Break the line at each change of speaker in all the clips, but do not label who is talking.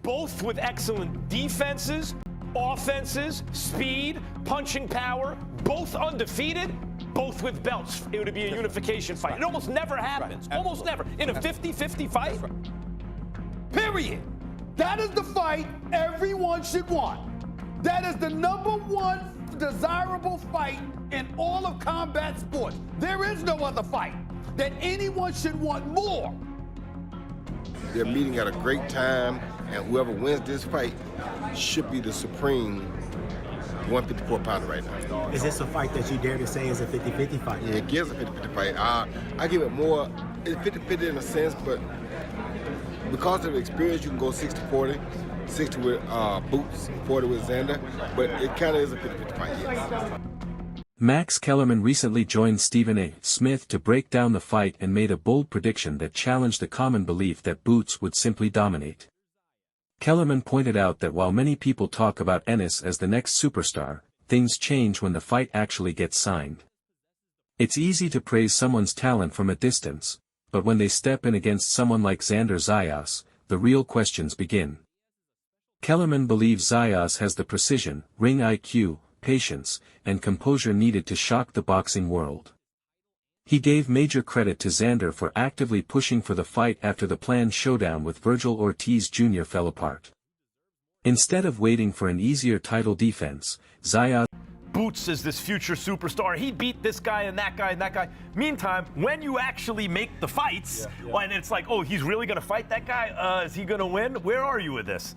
both with excellent defenses, offenses, speed, punching power, both undefeated, both with belts. It would be a unification fight. It almost never happens.
Right.
Almost never. In a 50-50 fight.
Period. That is the fight everyone should want. That is the #1 desirable fight in all of combat sports. There is no other fight that anyone should want more.
They're meeting at a great time, and whoever wins this fight should be the supreme 154-pounder right now.
Is this a fight that you dare to say is a 50-50 fight?
Yeah, it gives a 50-50 fight. I give it more, it's 50-50 in a sense, but because of the experience, you can go 60-40, 60 with Boots, 40 with Xander, but it kind of is a 50-50 fight, yes.
Max Kellerman recently joined Stephen A. Smith to break down the fight and made a bold prediction that challenged the common belief that Boots would simply dominate. Kellerman pointed out that while many people talk about Ennis as the next superstar, things change when the fight actually gets signed. It's easy to praise someone's talent from a distance, but when they step in against someone like Xander Zayas, the real questions begin. Kellerman believes Zayas has the precision, ring IQ, patience, and composure needed to shock the boxing world. He gave major credit to Xander for actively pushing for the fight after the planned showdown with Vergil Ortiz Jr. fell apart. Instead of waiting for an easier title defense, Zayas
Boots is this future superstar. He beat this guy and that guy and that guy. Meantime, when you actually make the fights, and it's like, oh, he's really going to fight that guy? Is he going to win? Where are you with this?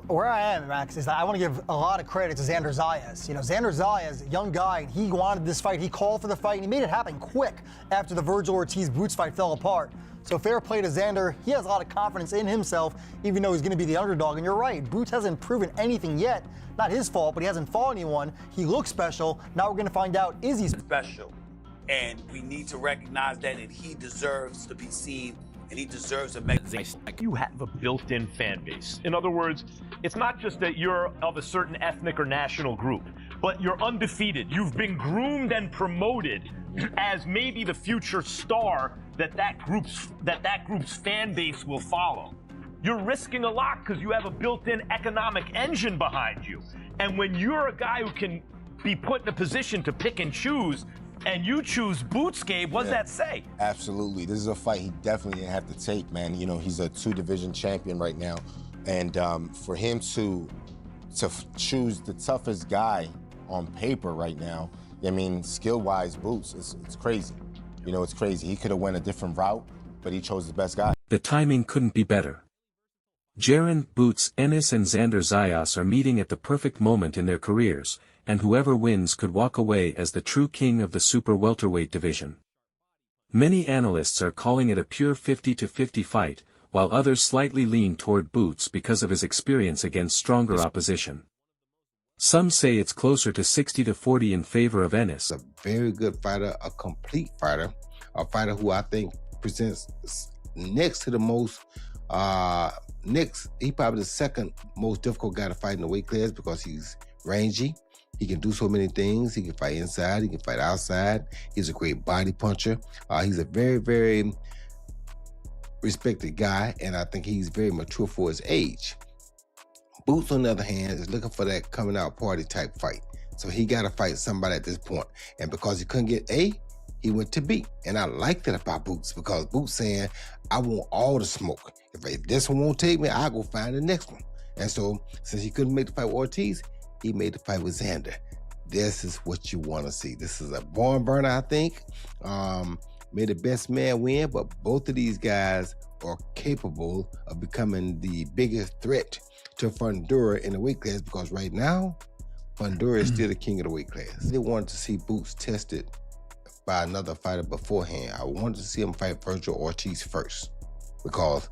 Where I am, Max, is that I want to give a lot of credit to Xander Zayas. You know, Xander Zayas, young guy, he wanted this fight. He called for the fight, and he made it happen quick after the Vergil Ortiz-Boots fight fell apart. So fair play to Xander. He has a lot of confidence in himself, even though he's going to be the underdog. And you're right, Boots hasn't proven anything yet. Not his fault, but he hasn't fought anyone. He looks special. Now we're going to find out, is he
special? And we need to recognize that, and he deserves to be seen, and he deserves a
You have a built-in fan base. In other words, it's not just that you're of a certain ethnic or national group, but you're undefeated. You've been groomed and promoted as maybe the future star that group's fan base will follow. You're risking a lot because you have a built-in economic engine behind you. And when you're a guy who can be put in a position to pick and choose, and you choose Boots, Gabe, what does that say?
Absolutely. This is a fight he definitely didn't have to take, man. You know, he's a 2-division champion right now. And for him to choose the toughest guy on paper right now, I mean, skill-wise, Boots, it's crazy. You know, it's crazy. He could have went a different route, but he chose the best guy.
The timing couldn't be better. Jaron, Boots Ennis and Xander Zayas are meeting at the perfect moment in their careers, and whoever wins could walk away as the true king of the super welterweight division. Many analysts are calling it a pure 50-50 fight, while others slightly lean toward Boots because of his experience against stronger opposition. Some say it's closer to 60-40 in favor of Ennis.
A very good fighter, a complete fighter, a fighter who I think presents next to the most, he probably the second most difficult guy to fight in the weight class because he's rangy. He can do so many things. He can fight inside. He can fight outside. He's a great body puncher. He's a very, very respected guy, and I think he's very mature for his age. Boots, on the other hand, is looking for that coming out party type fight. So he got to fight somebody at this point. And because he couldn't get A, he went to B. And I like that about Boots because Boots saying, I want all the smoke. If this one won't take me, I'll go find the next one. And so since he couldn't make the fight with Ortiz, he made the fight with Xander. This is what you want to see. This is a barn burner, I think. May the best man win, but both of these guys are capable of becoming the biggest threat to Fundura in the weight class because right now, Fundura is still the king of the weight class. They wanted to see Boots tested by another fighter beforehand. I wanted to see him fight Vergil Ortiz first because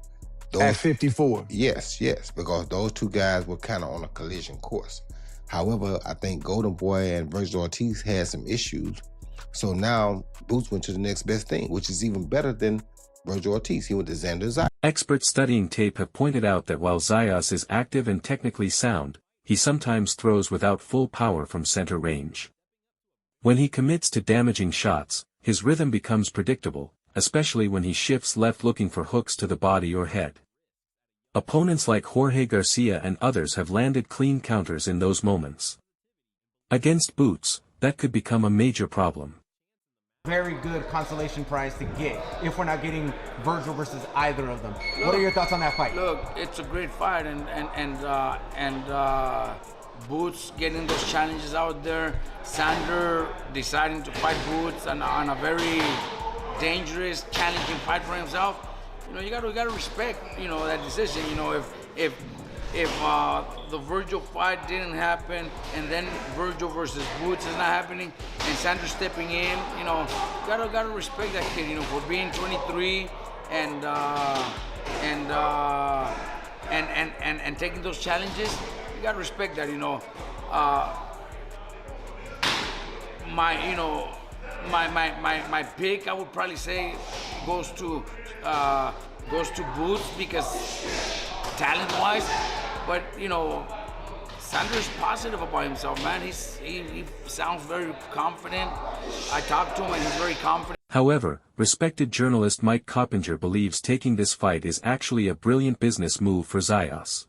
those,
at 54.
Yes, because those two guys were kind of on a collision course. However, I think Golden Boy and Vergil Ortiz had some issues. So now Boots went to the next best thing, which is even better than Vergil Ortiz. He went to Xander Zayas.
Experts studying tape have pointed out that while Zayas is active and technically sound, he sometimes throws without full power from center range. When he commits to damaging shots, his rhythm becomes predictable, especially when he shifts left looking for hooks to the body or head. Opponents like Jorge Garcia and others have landed clean counters in those moments. Against Boots, that could become a major problem.
Very good consolation prize to get if we're not getting Vergil versus either of them. What are your thoughts on that fight?
Look, it's a great fight, and Boots getting those challenges out there. Xander deciding to fight Boots on a very dangerous, challenging fight for himself. You know, you gotta respect, you know, that decision. You know, if the Vergil fight didn't happen, and then Vergil versus Boots is not happening, and Xander stepping in, you know, gotta respect that kid, you know, for being 23 and taking those challenges. You gotta respect that, you know. My pick, I would probably say, goes to Boots because talent-wise. But, you know, Xander's positive about himself, man. He sounds very confident. I talked to him and he's very confident.
However, respected journalist Mike Coppinger believes taking this fight is actually a brilliant business move for Zayas.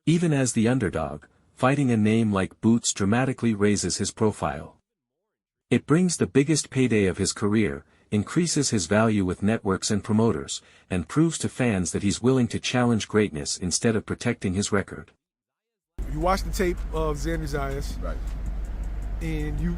Even as the underdog, fighting a name like Boots dramatically raises his profile. It brings the biggest payday of his career, increases his value with networks and promoters, and proves to fans that he's willing to challenge greatness instead of protecting his record.
You watch the tape of Xander Zayas,
Right.
and you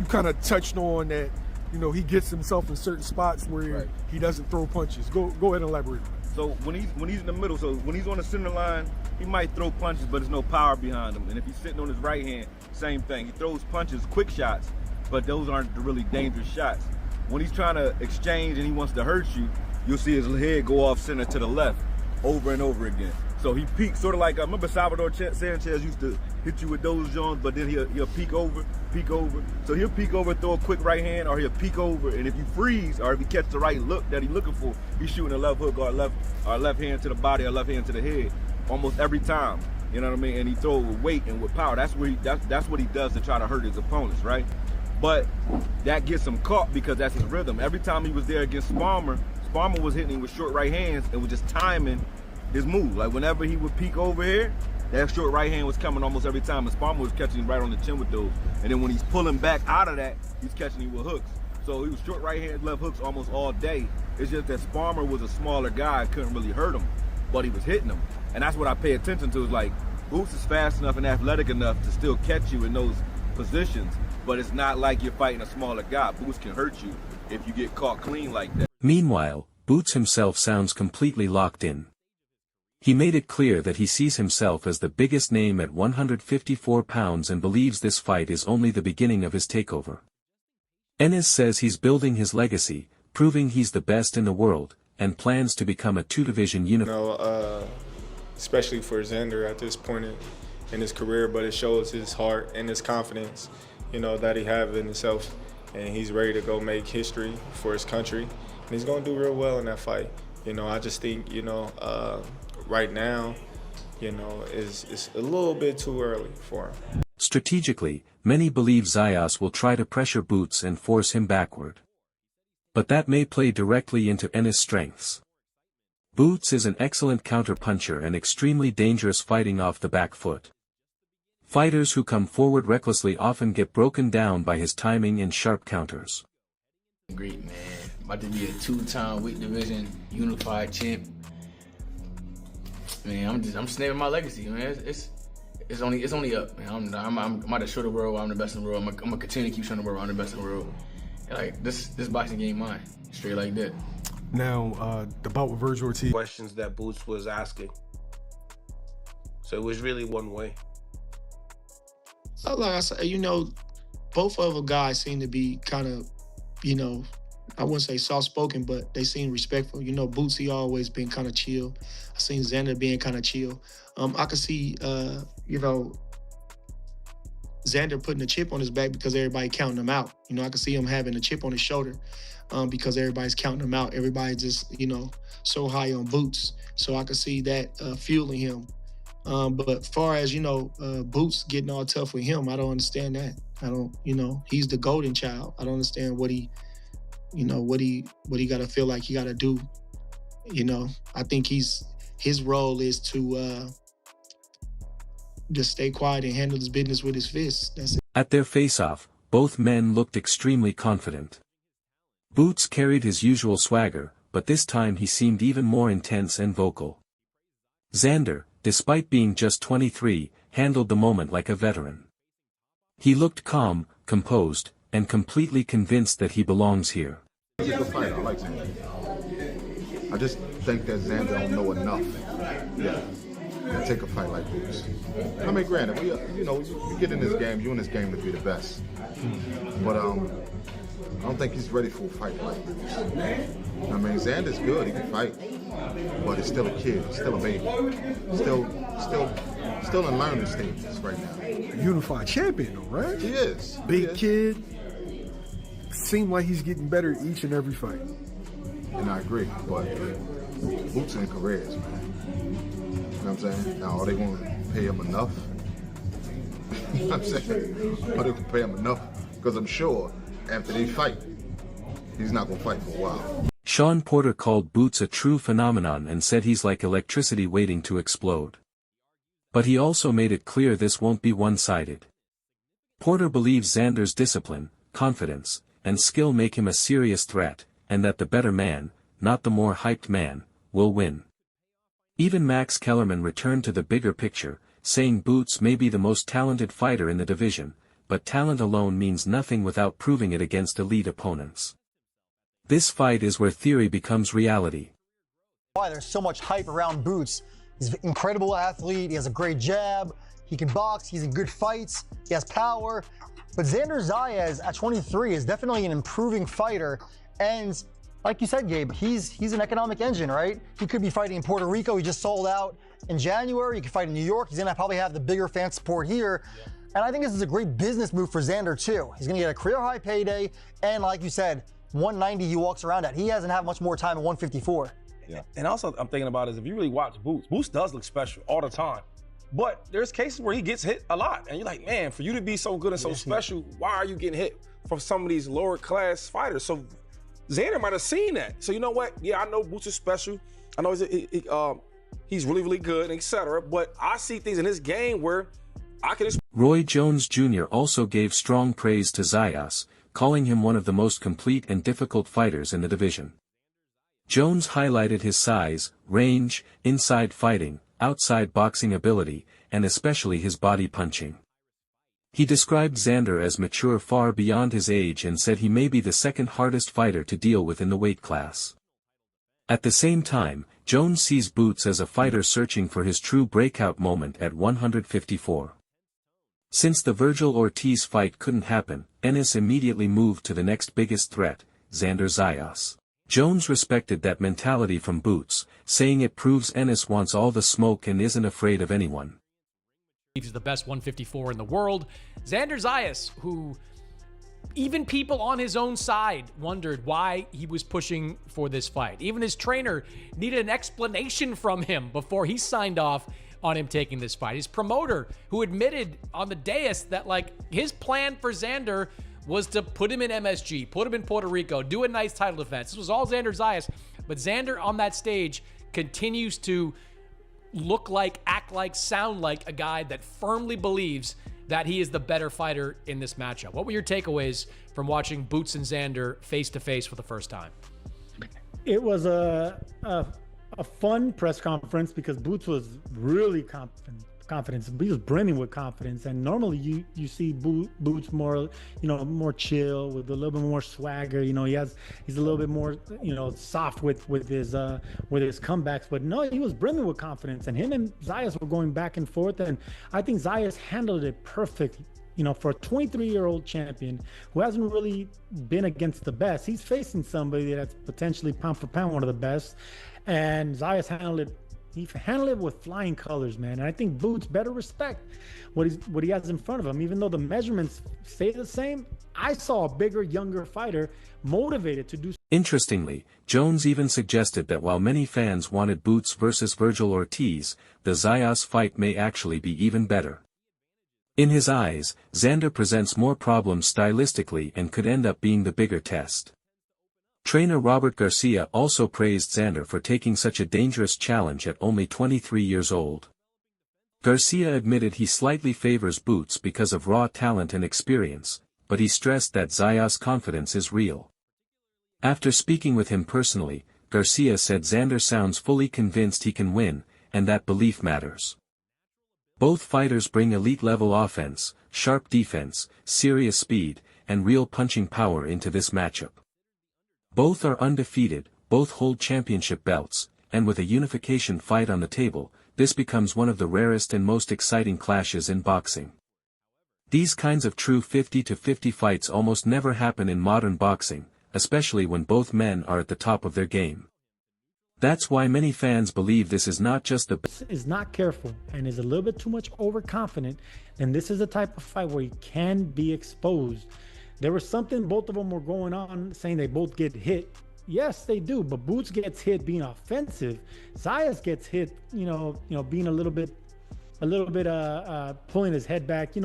kind of touched on that, you know, he gets himself in certain spots where he doesn't throw punches. Go ahead and elaborate.
So when he's in the middle, so when he's on the center line, he might throw punches, but there's no power behind him. And if he's sitting on his right hand, same thing. He throws punches, quick shots, but those aren't the really dangerous shots. When he's trying to exchange and he wants to hurt you, you'll see his head go off center to the left over and over again. So he peaks, sort of like, I remember Salvador Sanchez used to hit you with those joints, but then he'll peek over. So he'll peek over, throw a quick right hand, or he'll peek over, and if you freeze, or if he catch the right look that he's looking for, he's shooting a left hook or left hand to the body or left hand to the head almost every time. You know what I mean? And he throws with weight and with power. That's what he does to try to hurt his opponents, right? But that gets him caught because that's his rhythm. Every time he was there against Sparmer was hitting him with short right hands and was just timing his move. Like whenever he would peek over here, that short right hand was coming almost every time, and Sparmer was catching him right on the chin with those. And then when he's pulling back out of that, he's catching him with hooks. So he was short right hands, left hooks almost all day. It's just that Sparmer was a smaller guy, couldn't really hurt him, but he was hitting him. And that's what I pay attention to, is like, Boots is fast enough and athletic enough to still catch you in those positions, but it's not like you're fighting a smaller guy. Boots can hurt you if you get caught clean like that.
Meanwhile, Boots himself sounds completely locked in. He made it clear that he sees himself as the biggest name at 154 pounds and believes this fight is only the beginning of his takeover. Ennis says he's building his legacy, proving he's the best in the world, and plans to become a two-division unification.
Especially for Xander at this point in his career, but it shows his heart and his confidence, you know, that he have in himself, and he's ready to go make history for his country, and he's going to do real well in that fight. You know, I just think, you know, right now, you know, it's a little bit too early for him.
Strategically, many believe Zayas will try to pressure Boots and force him backward. But that may play directly into Ennis' strengths. Boots is an excellent counter-puncher and extremely dangerous fighting off the back foot. Fighters who come forward recklessly often get broken down by his timing and sharp counters.
Great, man. About to be a two-time weight division unified champ. Man, I'm just naming my legacy, man. It's only up, man. I'm about to show the world I'm the best in the world. I'm gonna continue to keep showing the world I'm the best in the world. And like this boxing game mine, straight like that.
Now, the bout with Vergil Ortiz.
Questions that Boots was asking. So it was really one way.
Like I said, you know, both of the guys seem to be kind of, you know, I wouldn't say soft-spoken, but they seem respectful. You know, Boots, he always been kind of chill. I seen Xander being kind of chill. I could see, you know, Xander putting a chip on his back because everybody counting him out. You know, I could see him having a chip on his shoulder because everybody's counting him out. Everybody's just, you know, so high on Boots. So I could see that fueling him. But far as, you know, Boots getting all tough with him, I don't understand that. I don't, you know, he's the golden child. I don't understand what he, you know, what he got to feel like he got to do. You know, I think he's his role is to just stay quiet and handle his business with his fists. That's it.
At their face-off, both men looked extremely confident. Boots carried his usual swagger, but this time he seemed even more intense and vocal. Xander, despite being just 23, handled the moment like a veteran. He looked calm, composed, and completely convinced that he belongs here.
He's a good fighter. I like Xander. I just think that Xander don't know enough. Yeah. And take a fight like Boots. I mean, granted, you get in this game, you're in this game to be the best. But I don't think he's ready for a fight like Boots. I mean, Xander's good, he can fight, but he's still a kid, he's still a baby. Still in learning stages right now.
Unified champion though, right?
He is.
Big kid. Seemed like he's getting better each and every fight.
And I agree, but Boots in careers, man. You know what I'm saying? Now, are they going to pay him enough? You know what I'm saying? Are they going to pay him enough? Because I'm sure after they fight, he's not going to fight for a while.
Shawn Porter called Boots a true phenomenon and said he's like electricity waiting to explode. But he also made it clear this won't be one-sided. Porter believes Xander's discipline, confidence, and skill make him a serious threat, and that the better man, not the more hyped man, will win. Even Max Kellerman returned to the bigger picture, saying Boots may be the most talented fighter in the division, but talent alone means nothing without proving it against elite opponents. This fight is where theory becomes reality.
Why there's so much hype around Boots. He's an incredible athlete, he has a great jab, he can box, he's in good fights, he has power. But Xander Zayas at 23 is definitely an improving fighter, and like you said, Gabe, he's an economic engine, right? He could be fighting in Puerto Rico. He just sold out in January. He could fight in New York. He's going to probably have the bigger fan support here. Yeah. And I think this is a great business move for Xander, too. He's going to get a career-high payday. And like you said, 190 he walks around at. He hasn't had much more time at 154.
Yeah. And also I'm thinking about is if you really watch Boots does look special all the time. But there's cases where he gets hit a lot. And you're like, man, for you to be so good and so special, why are you getting hit from some of these lower-class fighters? So Xander might have seen that. So you know what? Yeah, I know Boots is special. I know he's really, really good, etc. But I see things in his game where I can.
Roy Jones Jr. also gave strong praise to Zayas, calling him one of the most complete and difficult fighters in the division. Jones highlighted his size, range, inside fighting, outside boxing ability, and especially his body punching. He described Xander as mature far beyond his age and said he may be the second hardest fighter to deal with in the weight class. At the same time, Jones sees Boots as a fighter searching for his true breakout moment at 154. Since the Vergil Ortiz fight couldn't happen, Ennis immediately moved to the next biggest threat, Xander Zayas. Jones respected that mentality from Boots, saying it proves Ennis wants all the smoke and isn't afraid of anyone.
He's the best 154 in the world. Xander Zayas, who even people on his own side wondered why he was pushing for this fight. Even his trainer needed an explanation from him before he signed off on him taking this fight. His promoter, who admitted on the dais that like his plan for Xander was to put him in MSG, put him in Puerto Rico, do a nice title defense. This was all Xander Zayas, but Xander on that stage continues to look like, act like, sound like a guy that firmly believes that he is the better fighter in this matchup. What were your takeaways from watching Boots and Xander face-to-face for the first time?
It was a fun press conference because Boots was really confident. He was brimming with confidence, and normally you see Boots more, more chill with a little bit more swagger. He's a little bit more, soft with his comebacks. But no, he was brimming with confidence, and him and Zayas were going back and forth, and I think Zayas handled it perfect. For a 23-year-old champion who hasn't really been against the best, he's facing somebody that's potentially pound for pound one of the best, and Zayas handled it. He handled it with flying colors, man. And I think Boots better respect what he has in front of him. Even though the measurements stay the same, I saw a bigger, younger fighter motivated to do.
Interestingly, Jones even suggested that while many fans wanted Boots versus Vergil Ortiz, the Zayas fight may actually be even better. In his eyes, Xander presents more problems stylistically and could end up being the bigger test. Trainer Robert Garcia also praised Xander for taking such a dangerous challenge at only 23 years old. Garcia admitted he slightly favors Boots because of raw talent and experience, but he stressed that Zayas' confidence is real. After speaking with him personally, Garcia said Xander sounds fully convinced he can win, and that belief matters. Both fighters bring elite-level offense, sharp defense, serious speed, and real punching power into this matchup. Both are undefeated, both hold championship belts, and with a unification fight on the table, this becomes one of the rarest and most exciting clashes in boxing. These kinds of true 50-50 fights almost never happen in modern boxing, especially when both men are at the top of their game. That's why many fans believe this is not just the
is not careful and is a little bit too much overconfident, then this is the type of fight where he can be exposed. There was something both of them were going on saying they both get hit. Yes, they do, but Boots gets hit being offensive. Zayas gets hit, being a little bit pulling his head back,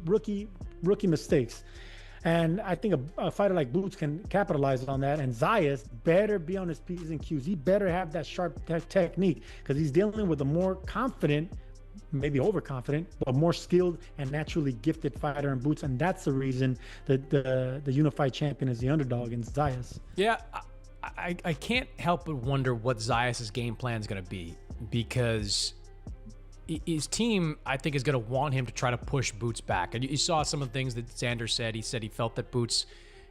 rookie mistakes. And I think a fighter like Boots can capitalize on that. And Zayas better be on his P's and Q's. He better have that sharp technique because he's dealing with a more confident, maybe overconfident, but more skilled and naturally gifted fighter in Boots. And that's the reason that the unified champion is the underdog in Zayas.
Yeah, I can't help but wonder what Zayas' game plan is going to be, because his team, I think, is going to want him to try to push Boots back. And you saw some of the things that Xander said. He said he felt that Boots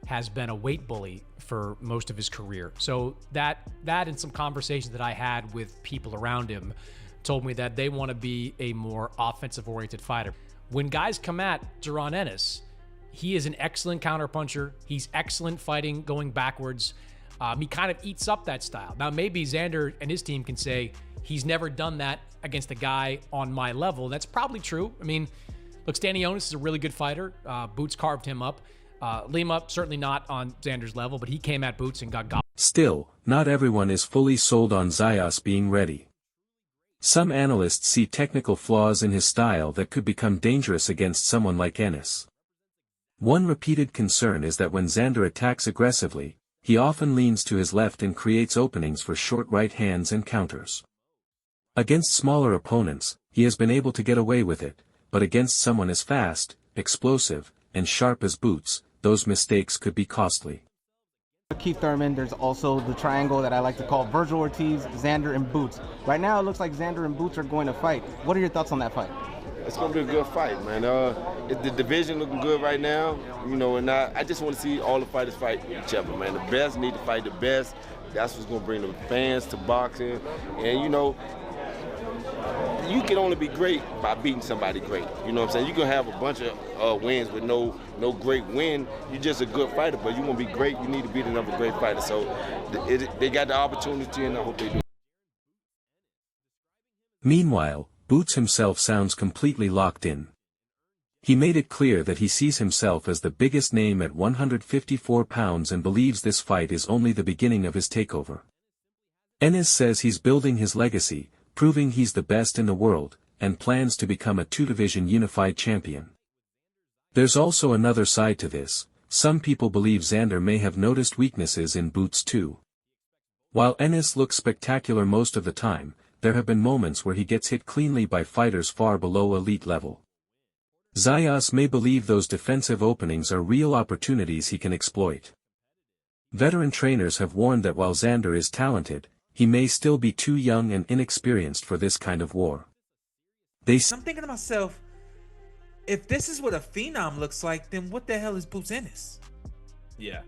has been a weight bully for most of his career. So that and some conversations that I had with people around him told me that they want to be a more offensive-oriented fighter. When guys come at Boots Ennis, he is an excellent counterpuncher. He's excellent fighting, going backwards. He kind of eats up that style. Now, maybe Xander and his team can say he's never done that against a guy on my level. That's probably true. I mean, look, Stanionis is a really good fighter. Boots carved him up. Lima, certainly not on Xander's level, but he came at Boots and got got.
Still, not everyone is fully sold on Zayas being ready. Some analysts see technical flaws in his style that could become dangerous against someone like Ennis. One repeated concern is that when Xander attacks aggressively, he often leans to his left and creates openings for short right hands and counters. Against smaller opponents, he has been able to get away with it, but against someone as fast, explosive, and sharp as Boots, those mistakes could be costly.
Keith Thurman, there's also the triangle that I like to call Vergil, Ortiz, Xander, and Boots. Right now, it looks like Xander and Boots are going to fight. What are your thoughts on that fight?
It's going to be a good fight, man. The division looking good right now, and I just want to see all the fighters fight each other, man. The best need to fight the best. That's what's going to bring the fans to boxing. And, you can only be great by beating somebody great. You know what I'm saying? You can have a bunch of wins with no great win. You're just a good fighter, but you want to be great, you need to beat another great fighter. So they got the opportunity, and I hope they do.
Meanwhile, Boots himself sounds completely locked in. He made it clear that he sees himself as the biggest name at 154 pounds and believes this fight is only the beginning of his takeover. Ennis says he's building his legacy, proving he's the best in the world, and plans to become a two-division unified champion. There's also another side to this. Some people believe Xander may have noticed weaknesses in Boots too. While Ennis looks spectacular most of the time, there have been moments where he gets hit cleanly by fighters far below elite level. Zayas may believe those defensive openings are real opportunities he can exploit. Veteran trainers have warned that while Xander is talented, he may still be too young and inexperienced for this kind of war.
I'm thinking to myself, if this is what a phenom looks like, then what the hell is Boots Ennis?
Yeah.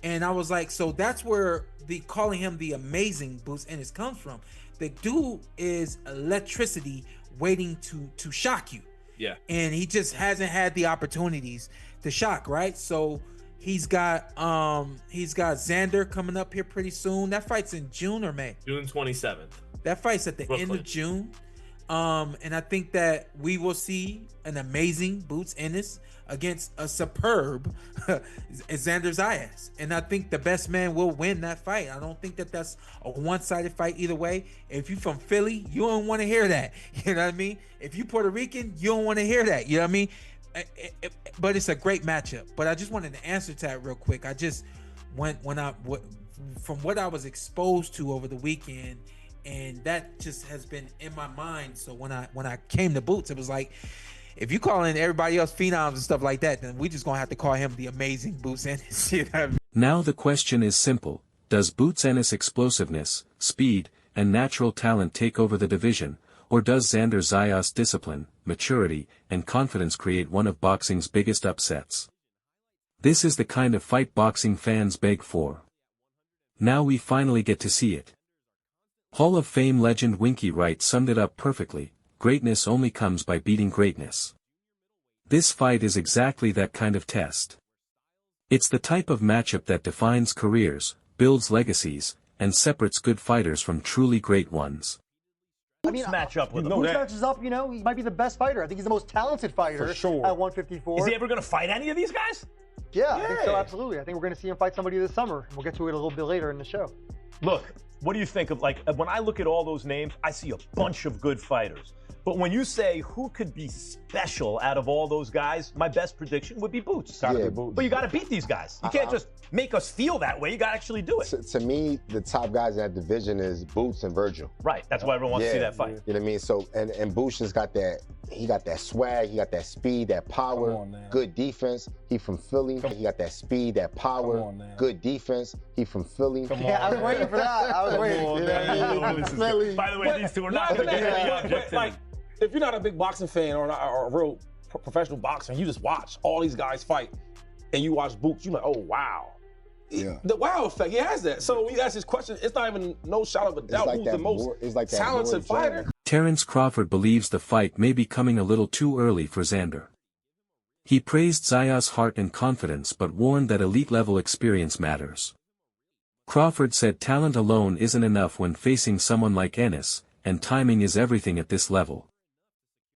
And I was like, so that's where the calling him the amazing Boots Ennis comes from. The dude is electricity waiting to shock you.
Yeah.
And he just hasn't had the opportunities to shock, right? So he's got Xander coming up here pretty soon. That fight's in June or May?
June 27th.
That fight's at the
Brooklyn.
end of June. And I think that we will see an amazing Boots Ennis against a superb Xander Zayas. And I think the best man will win that fight. I don't think that that's a one-sided fight either way. If you're from Philly, you don't want to hear that. You know what I mean? If you're Puerto Rican, you don't want to hear that. You know what I mean? But it's a great matchup. But I just wanted to answer to that real quick. from what I was exposed to over the weekend, and that just has been in my mind. So when I came to Boots, it was like, if you call in everybody else phenoms and stuff like that, then we just gonna have to call him the amazing Boots Ennis. You know what I mean?
Now the question is simple: does Boots Ennis' explosiveness, speed, and natural talent take over the division, or does Xander Zayas' discipline, maturity, and confidence create one of boxing's biggest upsets? This is the kind of fight boxing fans beg for. Now we finally get to see it. Hall of Fame legend Winky Wright summed it up perfectly: greatness only comes by beating greatness. This fight is exactly that kind of test. It's the type of matchup that defines careers, builds legacies, and separates good fighters from truly great ones.
I mean,
match up with him.
Boots matches up, he might be the best fighter. I think he's the most talented fighter
For sure.
at 154.
Is he ever going to fight any of these guys?
Yeah, I think so, absolutely. I think we're going to see him fight somebody this summer. We'll get to it a little bit later in the show.
Look, what do you think of, when I look at all those names, I see a bunch of good fighters. But when you say who could be special out of all those guys, my best prediction would be Boots. But you got to beat these guys. You can't just make us feel that way. You got to actually do it.
To me, the top guys in that division is Boots and Vergil.
Right. That's why everyone wants to see that fight.
You know what I mean? So, and Boots just got that. He got that swag. He got that speed, that power. Good defense. He from Philly. He got that speed, that power. Good defense. He from Philly.
Yeah, I was waiting for that. I was waiting.
By the way, these two are not going to get any objectivity.
If you're not a big boxing fan or a real professional boxer, and you just watch all these guys fight, and you watch Boots, you're like, oh, wow.
Yeah.
The wow effect, he has that. So when you ask this question, it's not even no shot of a doubt who's the most talented fighter.
Terence Crawford believes the fight may be coming a little too early for Xander. He praised Zayas' heart and confidence but warned that elite-level experience matters. Crawford said talent alone isn't enough when facing someone like Ennis, and timing is everything at this level.